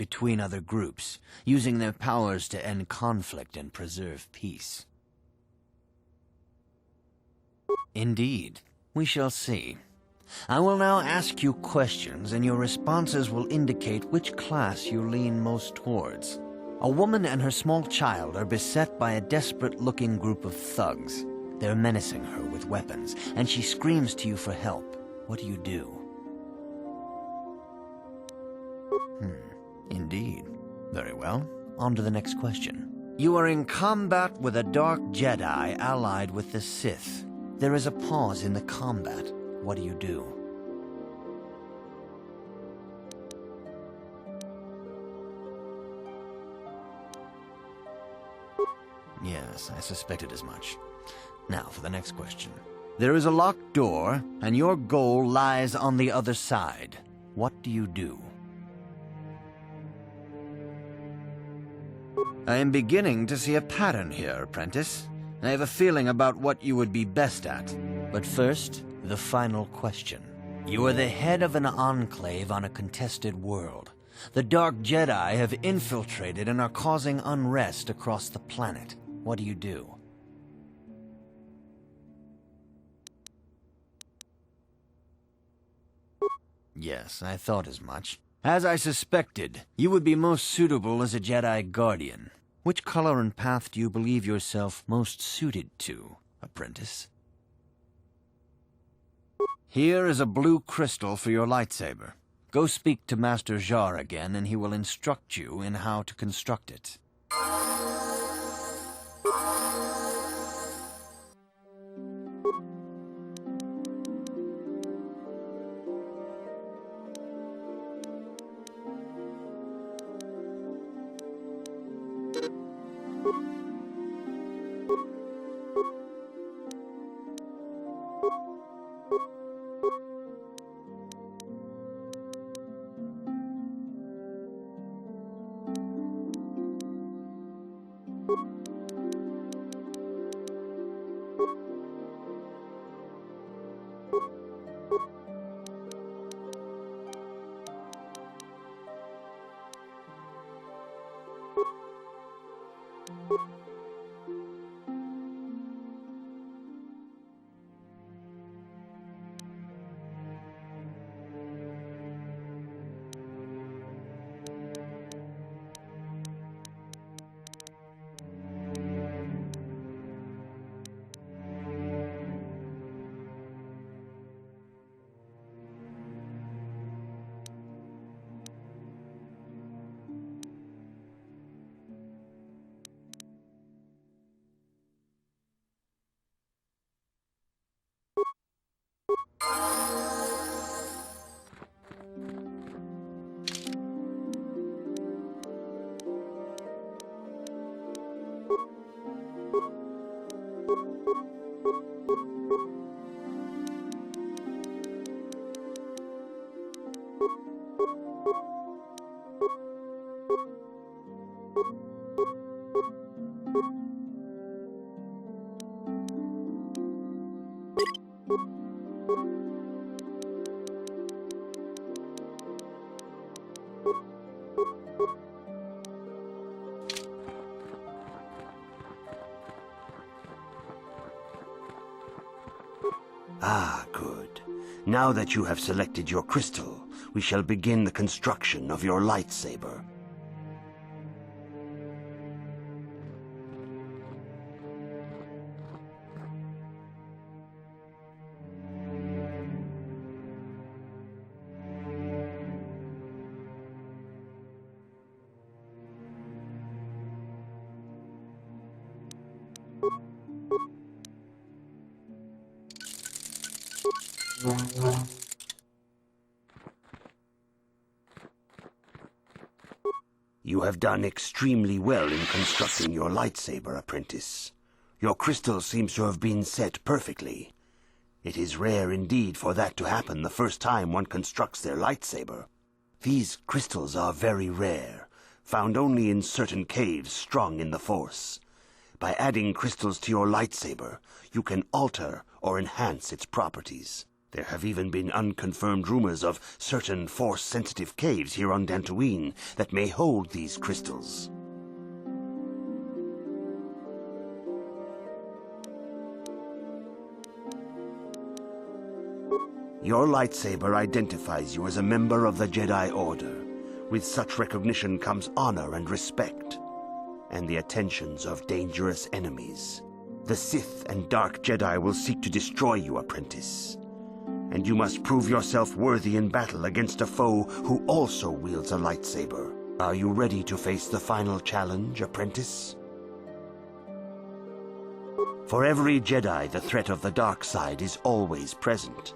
between other groups, using their powers to end conflict and preserve peace. Indeed. We shall see. I will now ask you questions, and your responses will indicate which class you lean most towards. A woman and her small child are beset by a desperate-looking group of thugs. They're menacing her with weapons, and she screams to you for help. What do? Indeed. Very well. On to the next question. You are in combat with a Dark Jedi allied with the Sith. There is a pause in the combat. What do? Yes, I suspected as much. Now for the next question. There is a locked door, and your goal lies on the other side. What do? I am beginning to see a pattern here, apprentice. I have a feeling about what you would be best at. But first, the final question. You are the head of an enclave on a contested world. The Dark Jedi have infiltrated and are causing unrest across the planet. What do? Yes, I thought as much. As I suspected, you would be most suitable as a Jedi Guardian. Which color and path do you believe yourself most suited to, apprentice? Here is a blue crystal for your lightsaber. Go speak to Master Jar again, and he will instruct you in how to construct it. Ah, good. Now that you have selected your crystal, we shall begin the construction of your lightsaber. You have done extremely well in constructing your lightsaber, apprentice. Your crystal seems to have been set perfectly. It is rare indeed for that to happen the first time one constructs their lightsaber. These crystals are very rare, found only in certain caves strong in the Force. By adding crystals to your lightsaber, you can alter or enhance its properties. There have even been unconfirmed rumors of certain Force-sensitive caves here on Dantooine that may hold these crystals. Your lightsaber identifies you as a member of the Jedi Order. With such recognition comes honor and respect, and the attentions of dangerous enemies. The Sith and Dark Jedi will seek to destroy you, apprentice. And you must prove yourself worthy in battle against a foe who also wields a lightsaber. Are you ready to face the final challenge, apprentice? For every Jedi, the threat of the dark side is always present.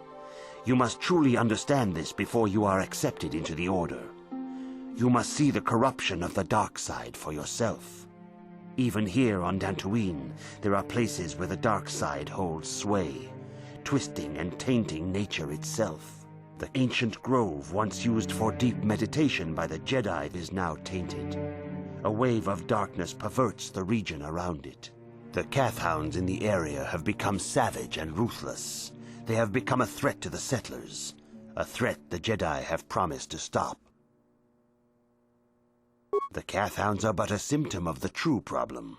You must truly understand this before you are accepted into the Order. You must see the corruption of the dark side for yourself. Even here on Dantooine, there are places where the dark side holds sway, twisting and tainting nature itself. The ancient grove once used for deep meditation by the Jedi is now tainted. A wave of darkness perverts the region around it. The Kathhounds in the area have become savage and ruthless. They have become a threat to the settlers, a threat the Jedi have promised to stop. The Kathhounds are but a symptom of the true problem.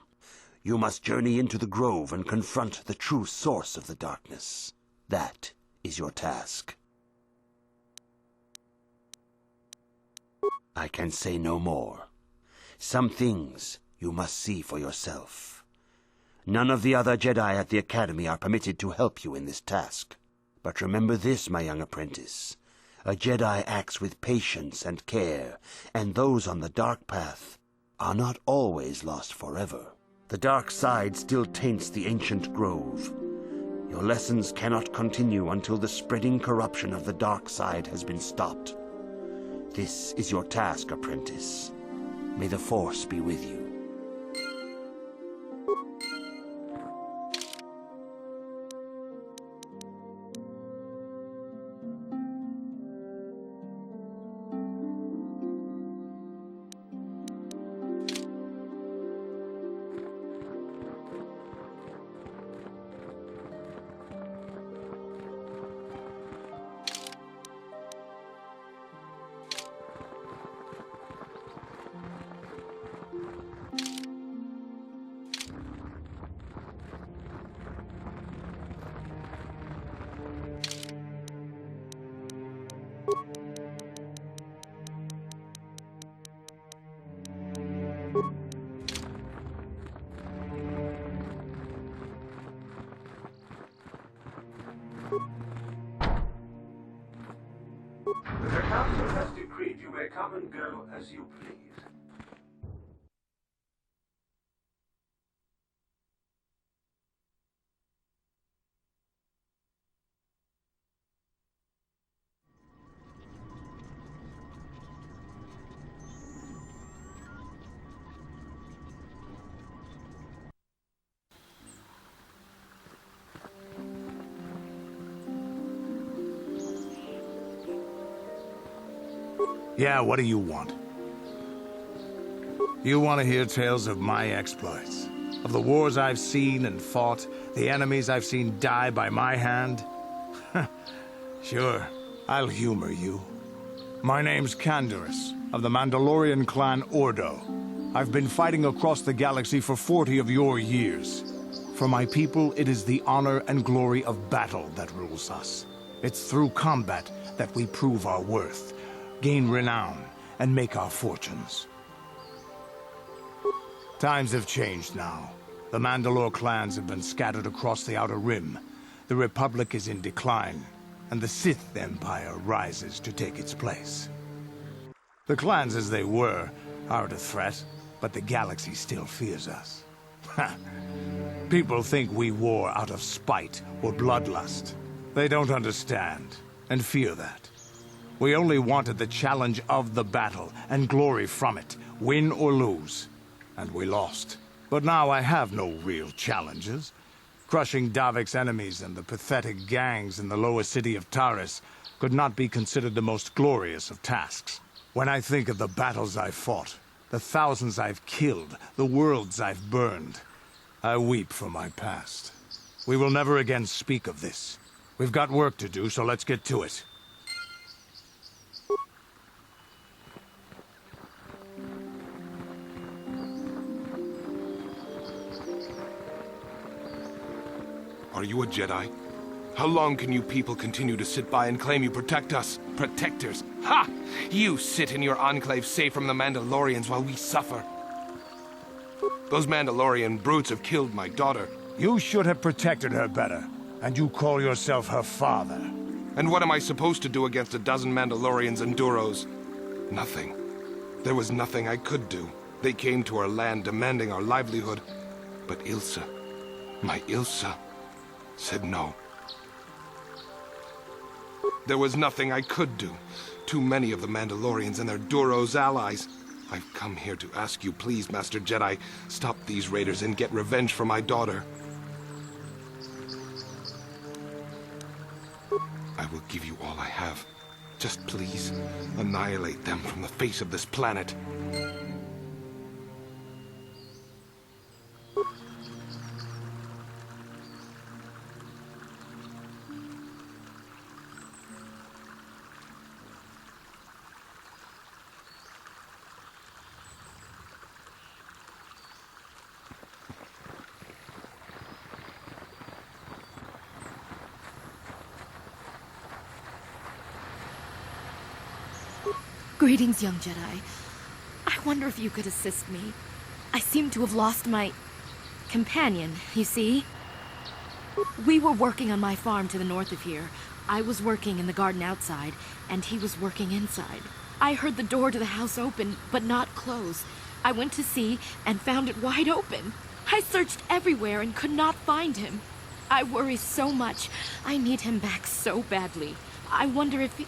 You must journey into the grove and confront the true source of the darkness. That is your task. I can say no more. Some things you must see for yourself. None of the other Jedi at the Academy are permitted to help you in this task. But remember this, my young apprentice. A Jedi acts with patience and care, and those on the dark path are not always lost forever. The dark side still taints the ancient grove. Your lessons cannot continue until the spreading corruption of the dark side has been stopped. This is your task, apprentice. May the Force be with you. The council has decreed you may come and go as you please. Yeah, what do you want? You want to hear tales of my exploits? Of the wars I've seen and fought, the enemies I've seen die by my hand? Sure, I'll humor you. My name's Canderous, of the Mandalorian clan Ordo. I've been fighting across the galaxy for 40 of your years. For my people, it is the honor and glory of battle that rules us. It's through combat that we prove our worth, gain renown, and make our fortunes. Times have changed now. The Mandalore clans have been scattered across the Outer Rim. The Republic is in decline, and the Sith Empire rises to take its place. The clans as they were aren't a threat, but the galaxy still fears us. People think we war out of spite or bloodlust. They don't understand, and fear that. We only wanted the challenge of the battle, and glory from it, win or lose. And we lost. But now I have no real challenges. Crushing Davik's enemies and the pathetic gangs in the lower city of Taris could not be considered the most glorious of tasks. When I think of the battles I've fought, the thousands I've killed, the worlds I've burned, I weep for my past. We will never again speak of this. We've got work to do, so let's get to it. Are you a Jedi? How long can you people continue to sit by and claim you protect us? Protectors? Ha! You sit in your enclave safe from the Mandalorians while we suffer. Those Mandalorian brutes have killed my daughter. You should have protected her better, and you call yourself her father. And what am I supposed to do against a dozen Mandalorians and Duros? Nothing. There was nothing I could do. They came to our land demanding our livelihood. But Ilsa, my Ilsa, said no. There was nothing I could do. Too many of the Mandalorians and their Duros allies. I've come here to ask you, please, Master Jedi, stop these raiders and get revenge for my daughter. I will give you all I have. Just please, annihilate them from the face of this planet. Greetings, young Jedi. I wonder if you could assist me. I seem to have lost my companion, you see? We were working on my farm to the north of here. I was working in the garden outside, and he was working inside. I heard the door to the house open, but not close. I went to see and found it wide open. I searched everywhere and could not find him. I worry so much. I need him back so badly. I wonder if he...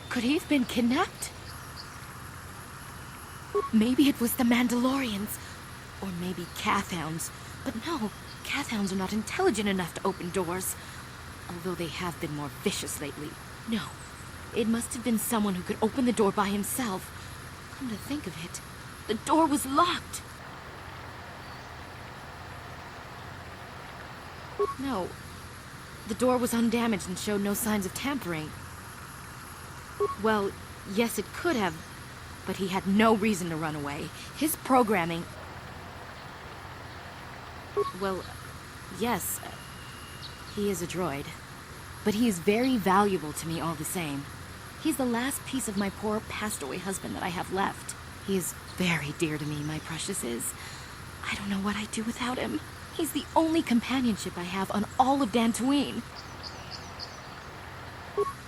Could he have been kidnapped? Maybe it was the Mandalorians. Or maybe Cathhounds. But no, Cathhounds are not intelligent enough to open doors. Although they have been more vicious lately. No, it must have been someone who could open the door by himself. Come to think of it, the door was locked. No, the door was undamaged and showed no signs of tampering. Well, yes, it could have, but he had no reason to run away. His programming... Well, yes, he is a droid, but he is very valuable to me all the same. He's the last piece of my poor passed-away husband that I have left. He is very dear to me, my precious is. I don't know what I'd do without him. He's the only companionship I have on all of Dantooine.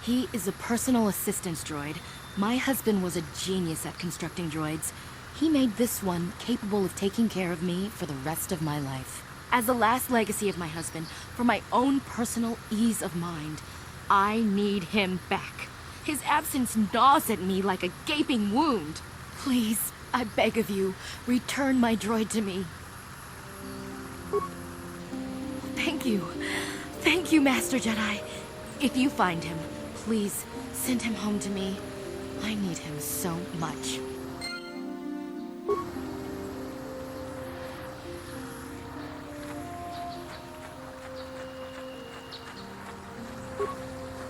He is a personal assistance droid. My husband was a genius at constructing droids. He made this one capable of taking care of me for the rest of my life. As the last legacy of my husband, for my own personal ease of mind, I need him back. His absence gnaws at me like a gaping wound. Please, I beg of you, return my droid to me. Thank you. Thank you, Master Jedi. If you find him, please send him home to me. I need him so much.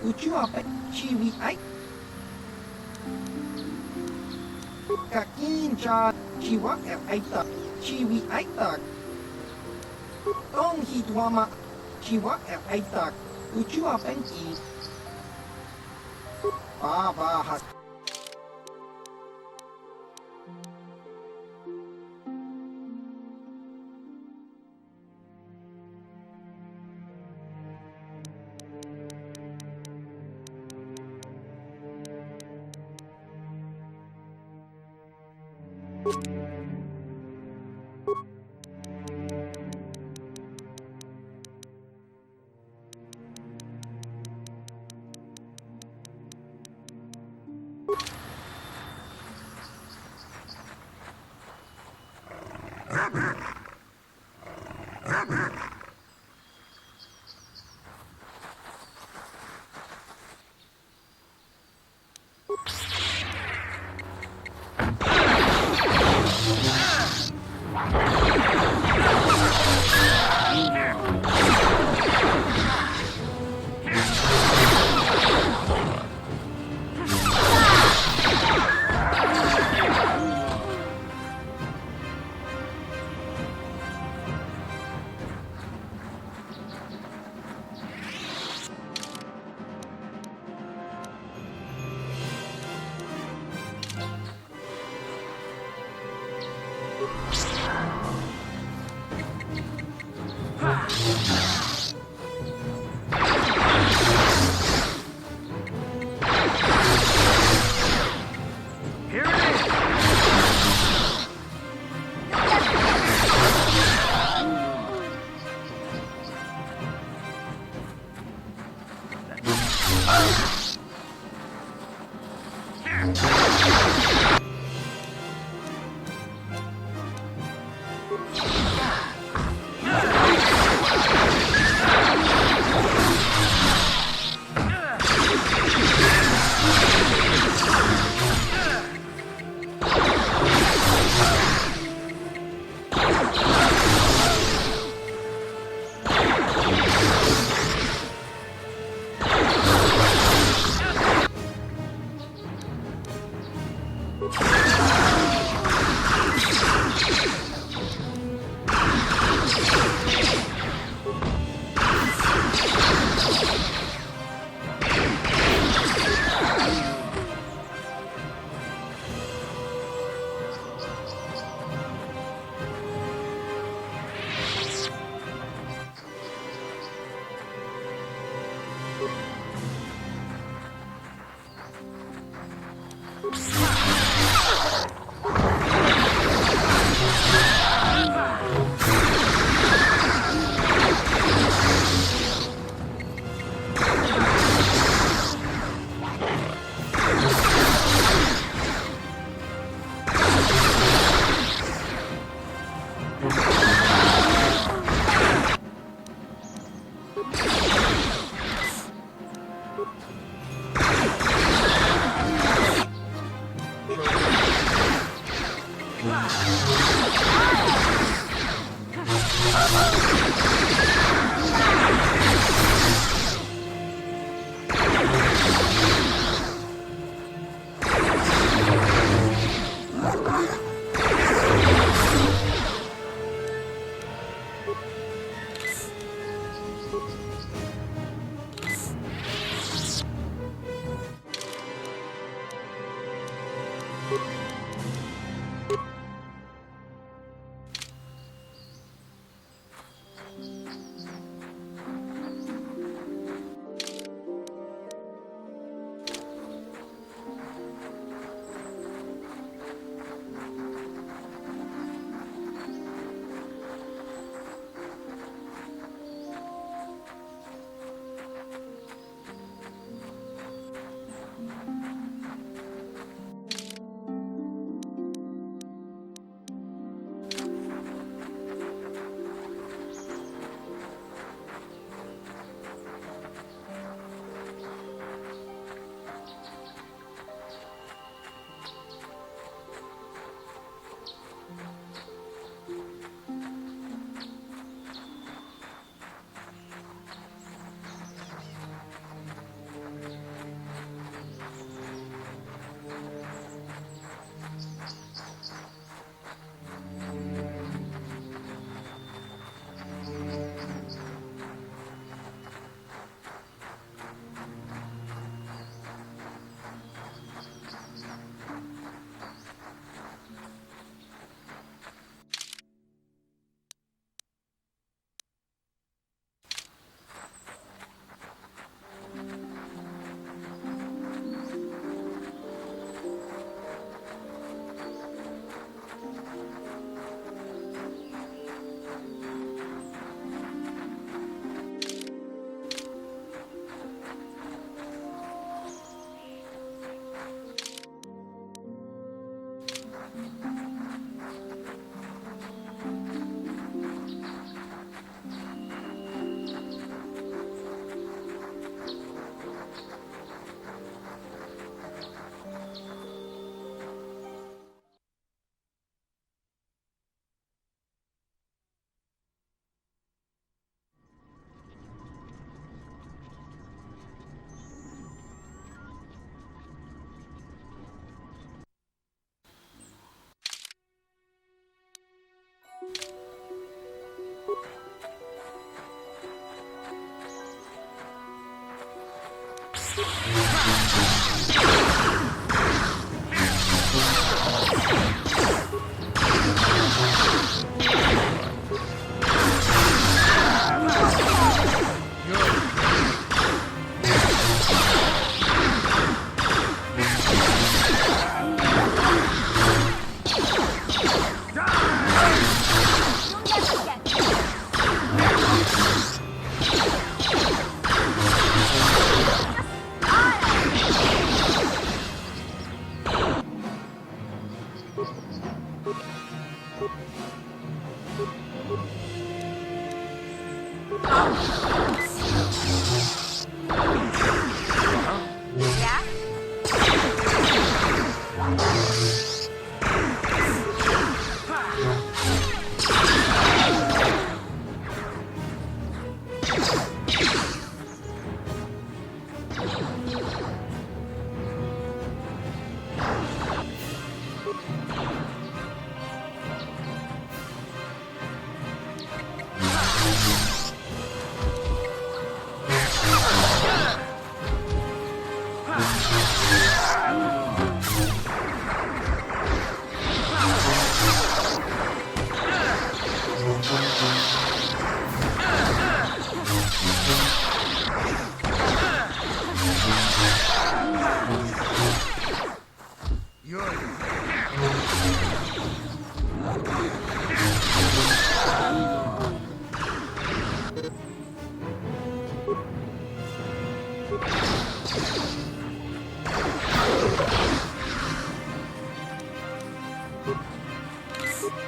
Ucua pe chiwi ai. Kakincha chiwa aita chiwi aita. Tong hituama chiwa aita. Ucua penki. Baba hat.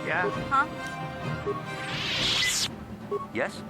Yeah? Huh? Yes?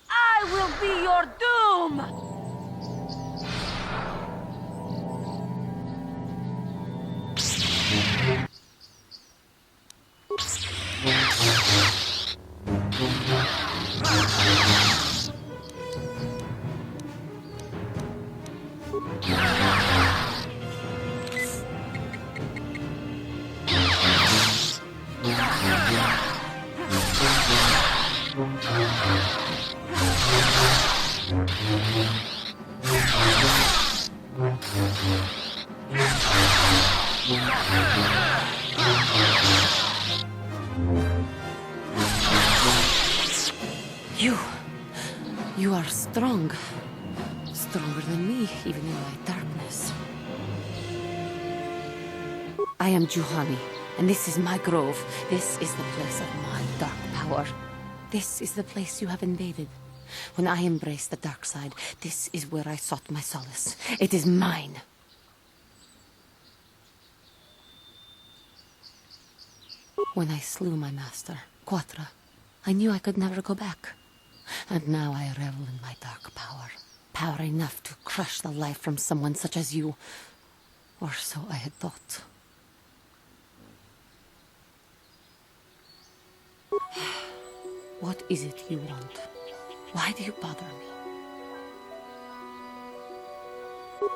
I will be your doom! You are strong. Stronger than me, even in my darkness. I am Juhani, and this is my grove. This is the place of my dark power. This is the place you have invaded. When I embraced the dark side, this is where I sought my solace. It is mine. When I slew my master, Quatra, I knew I could never go back. And now I revel in my dark power. Power enough to crush the life from someone such as you. Or so I had thought. What is it you want? Why do you bother me?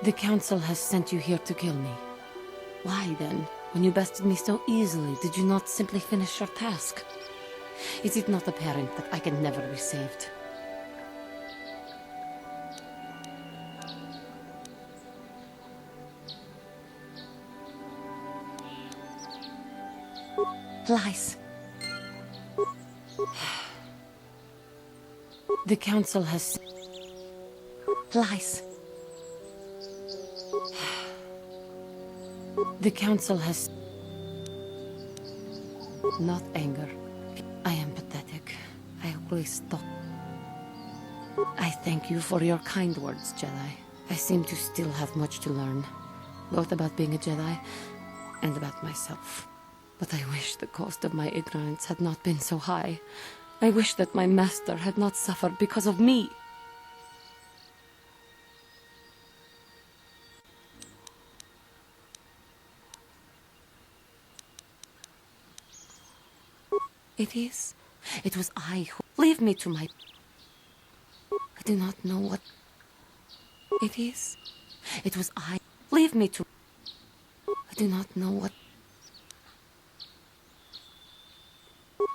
The Council has sent you here to kill me. Why then, when you bested me so easily, did you not simply finish your task? Is it not apparent that I can never be saved? Lies. The Council has... Lies. The Council has... Not anger. I am pathetic. I always thought... I thank you for your kind words, Jedi. I seem to still have much to learn, both about being a Jedi and about myself. But I wish the cost of my ignorance had not been so high. I wish that my master had not suffered because of me. It was I who... Leave me to my... I do not know what... It was I... Leave me to... I do not know what...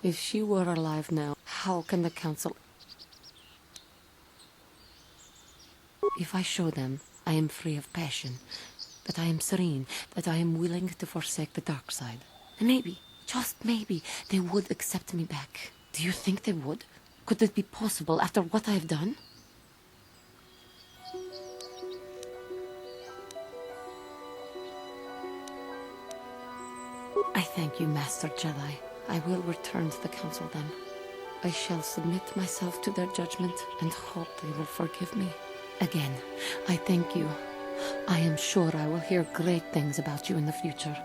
If she were alive now, how can the Council... If I show them I am free of passion, that I am serene, that I am willing to forsake the dark side, and maybe, just maybe, they would accept me back. Do you think they would? Could it be possible after what I have done? I thank you, Master Jedi. I will return to the Council then. I shall submit myself to their judgment and hope they will forgive me. Again, I thank you. I am sure I will hear great things about you in the future.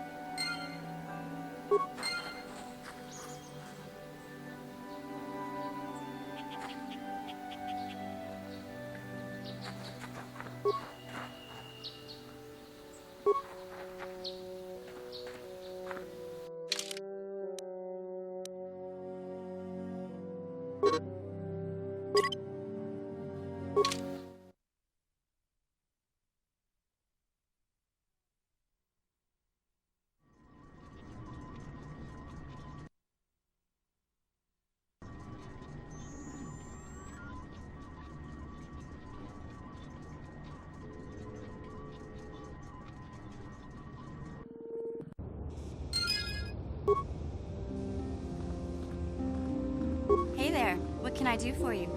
Hey there, what can I do for you?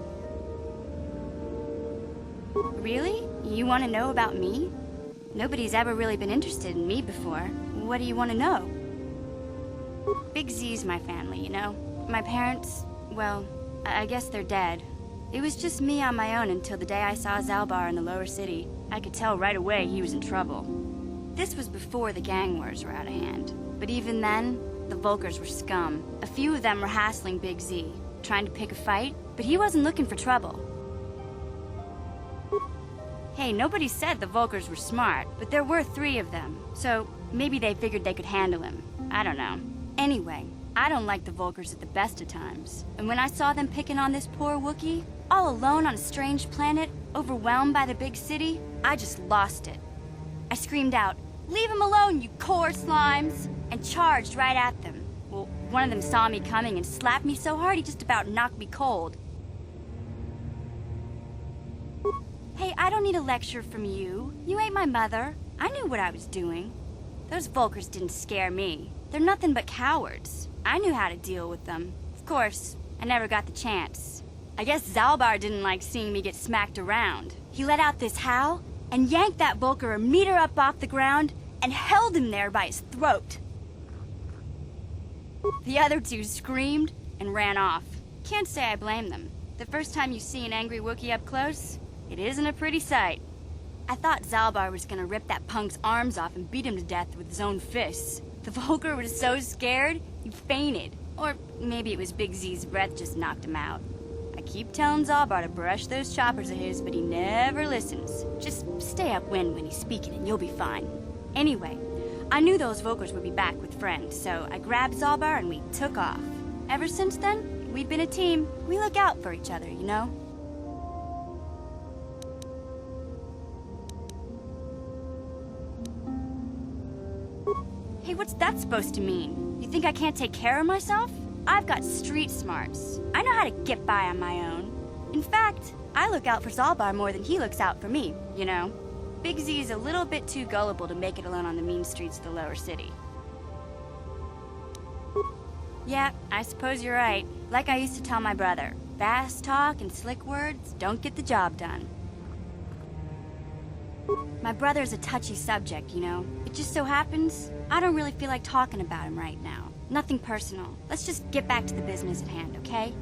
Really? You want to know about me? Nobody's ever really been interested in me before. What do you want to know? Big Z's my family, you know? My parents, well, I guess they're dead. It was just me on my own until the day I saw Zalbar in the lower city. I could tell right away he was in trouble. This was before the gang wars were out of hand. But even then, the Vulkars were scum. A few of them were hassling Big Z, trying to pick a fight, but he wasn't looking for trouble. Hey, nobody said the Vulkars were smart, but there were 3 of them, so maybe they figured they could handle him. I don't know. Anyway, I don't like the Vulkars at the best of times, and when I saw them picking on this poor Wookiee, all alone on a strange planet, overwhelmed by the big city, I just lost it. I screamed out, "Leave him alone, you core slimes!" and charged right at them. Well, one of them saw me coming and slapped me so hard he just about knocked me cold. Hey, I don't need a lecture from you. You ain't my mother. I knew what I was doing. Those Vulkars didn't scare me. They're nothing but cowards. I knew how to deal with them. Of course, I never got the chance. I guess Zalbar didn't like seeing me get smacked around. He let out this howl and yanked that Vulkar a meter up off the ground and held him there by his throat. The other 2 screamed and ran off. Can't say I blame them. The first time you see an angry Wookiee up close, it isn't a pretty sight. I thought Zalbar was gonna rip that punk's arms off and beat him to death with his own fists. The Vulkar was so scared, he fainted. Or maybe it was Big Z's breath just knocked him out. I keep telling Zalbar to brush those choppers of his, but he never listens. Just stay upwind when he's speaking and you'll be fine. Anyway, I knew those Vulkars would be back with friends, so I grabbed Zalbar and we took off. Ever since then, we've been a team. We look out for each other, you know? what's that supposed to mean? You think I can't take care of myself? I've got street smarts. I know how to get by on my own. In fact, I look out for Zalbar more than he looks out for me, you know. Big Z is a little bit too gullible to make it alone on the mean streets of the lower city. Yeah, I suppose you're right. Like I used to tell my brother, fast talk and slick words don't get the job done. My brother's a touchy subject, you know. It just so happens, I don't really feel like talking about him right now. Nothing personal. Let's just get back to the business at hand, okay?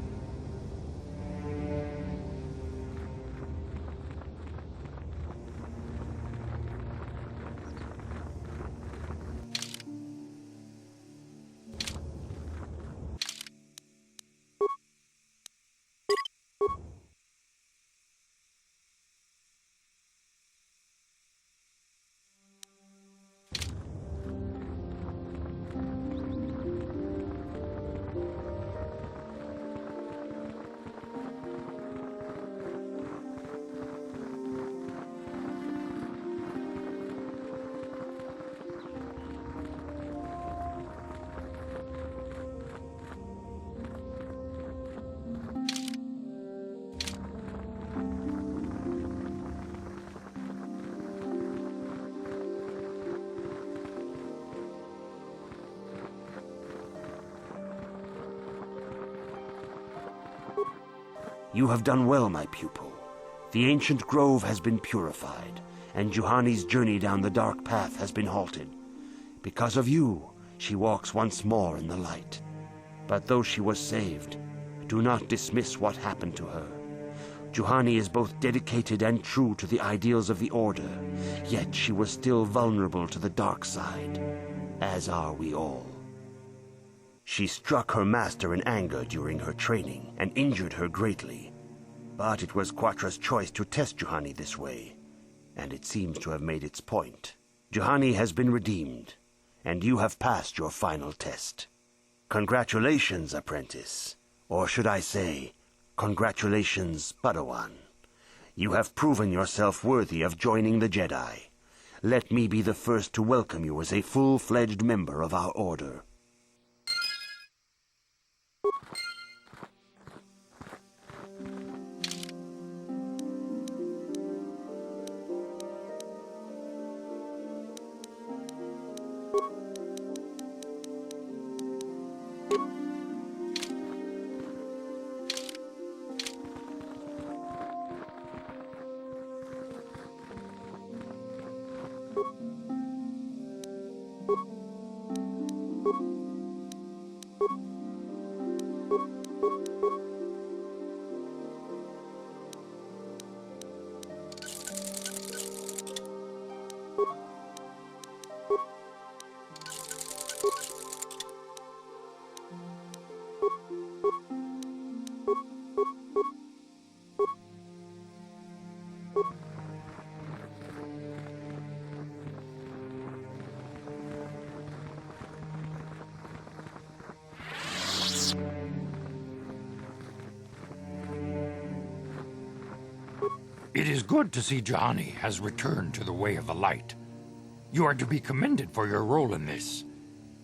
You have done well, my pupil. The ancient grove has been purified, and Juhani's journey down the dark path has been halted. Because of you, she walks once more in the light. But though she was saved, do not dismiss what happened to her. Juhani is both dedicated and true to the ideals of the Order, yet she was still vulnerable to the dark side, as are we all. She struck her master in anger during her training and injured her greatly. But it was Quatra's choice to test Juhani this way, and it seems to have made its point. Juhani has been redeemed, and you have passed your final test. Congratulations, apprentice. Or should I say, congratulations, Padawan. You have proven yourself worthy of joining the Jedi. Let me be the first to welcome you as a full-fledged member of our Order. It is good to see Juhani has returned to the way of the light. You are to be commended for your role in this.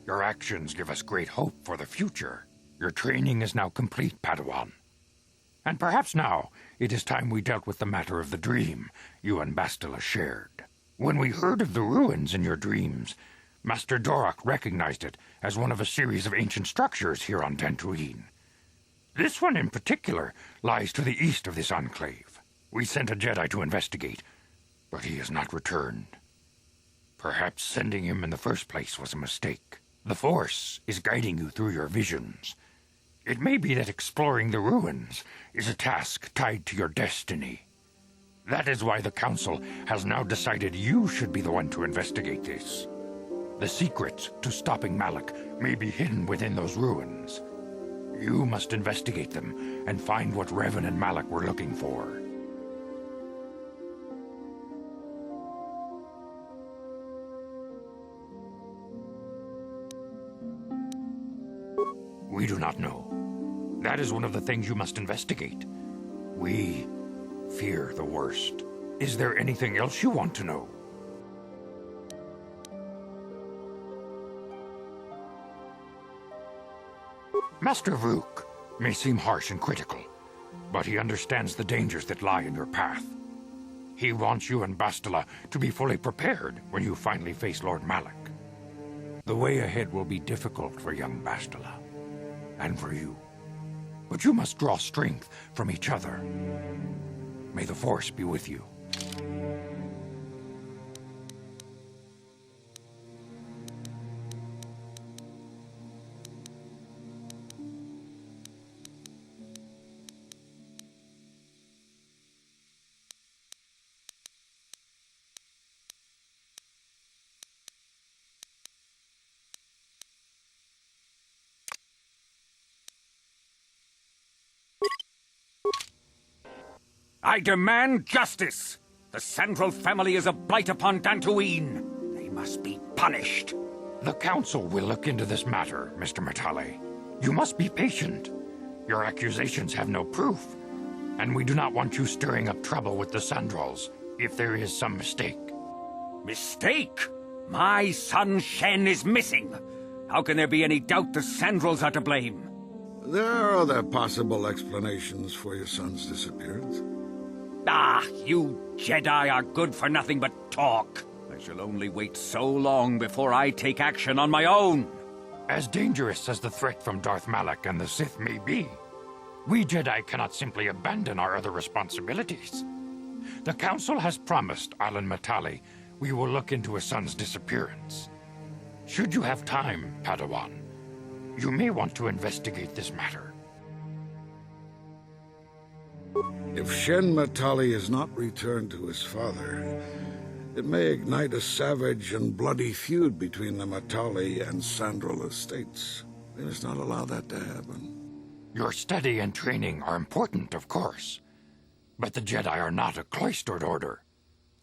Your actions give us great hope for the future. Your training is now complete, Padawan. And perhaps now it is time we dealt with the matter of the dream you and Bastila shared. When we heard of the ruins in your dreams, Master Dorak recognized it as one of a series of ancient structures here on Dantooine. This one in particular lies to the east of this enclave. We sent a Jedi to investigate, but he has not returned. Perhaps sending him in the first place was a mistake. The Force is guiding you through your visions. It may be that exploring the ruins is a task tied to your destiny. That is why the Council has now decided you should be the one to investigate this. The secrets to stopping Malak may be hidden within those ruins. You must investigate them and find what Revan and Malak were looking for. We do not know. That is one of the things you must investigate. We fear the worst. Is there anything else you want to know? Master Vuk may seem harsh and critical, but he understands the dangers that lie in your path. He wants you and Bastila to be fully prepared when you finally face Lord Malak. The way ahead will be difficult for young Bastila, and for you. But you must draw strength from each other. May the Force be with you. I demand justice! The Sandral family is a blight upon Dantooine. They must be punished. The Council will look into this matter, Mr. Matale. You must be patient. Your accusations have no proof, and we do not want you stirring up trouble with the Sandrals if there is some mistake. Mistake? My son Shen is missing. How can there be any doubt the Sandrals are to blame? There are other possible explanations for your son's disappearance. Ah, you Jedi are good for nothing but talk. I shall only wait so long before I take action on my own. As dangerous as the threat from Darth Malak and the Sith may be, we Jedi cannot simply abandon our other responsibilities. The Council has promised Alan Matale we will look into his son's disappearance. Should you have time, Padawan, you may want to investigate this matter. If Shen Matale is not returned to his father, it may ignite a savage and bloody feud between the Matale and Sandral estates. We must not allow that to happen. Your study and training are important, of course, but the Jedi are not a cloistered order.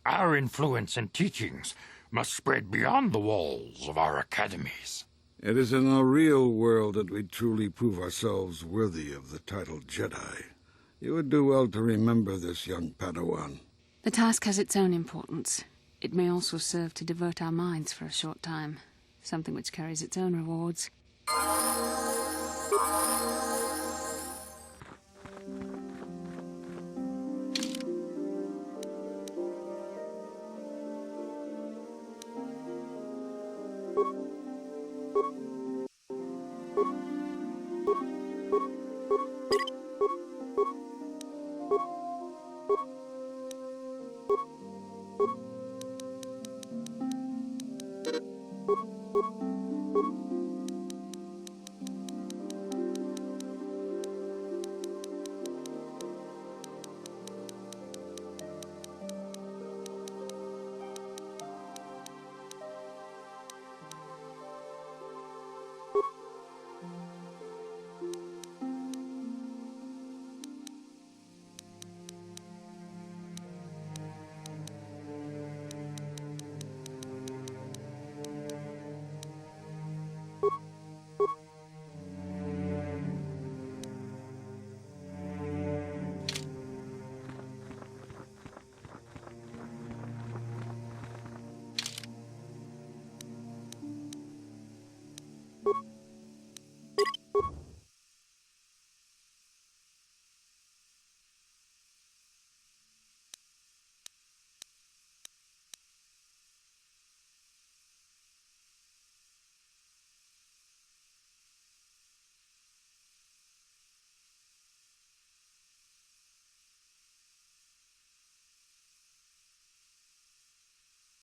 Our influence and teachings must spread beyond the walls of our academies. It is in the real world that we truly prove ourselves worthy of the title Jedi. You would do well to remember this, young Padawan. The task has its own importance. It may also serve to divert our minds for a short time, something which carries its own rewards.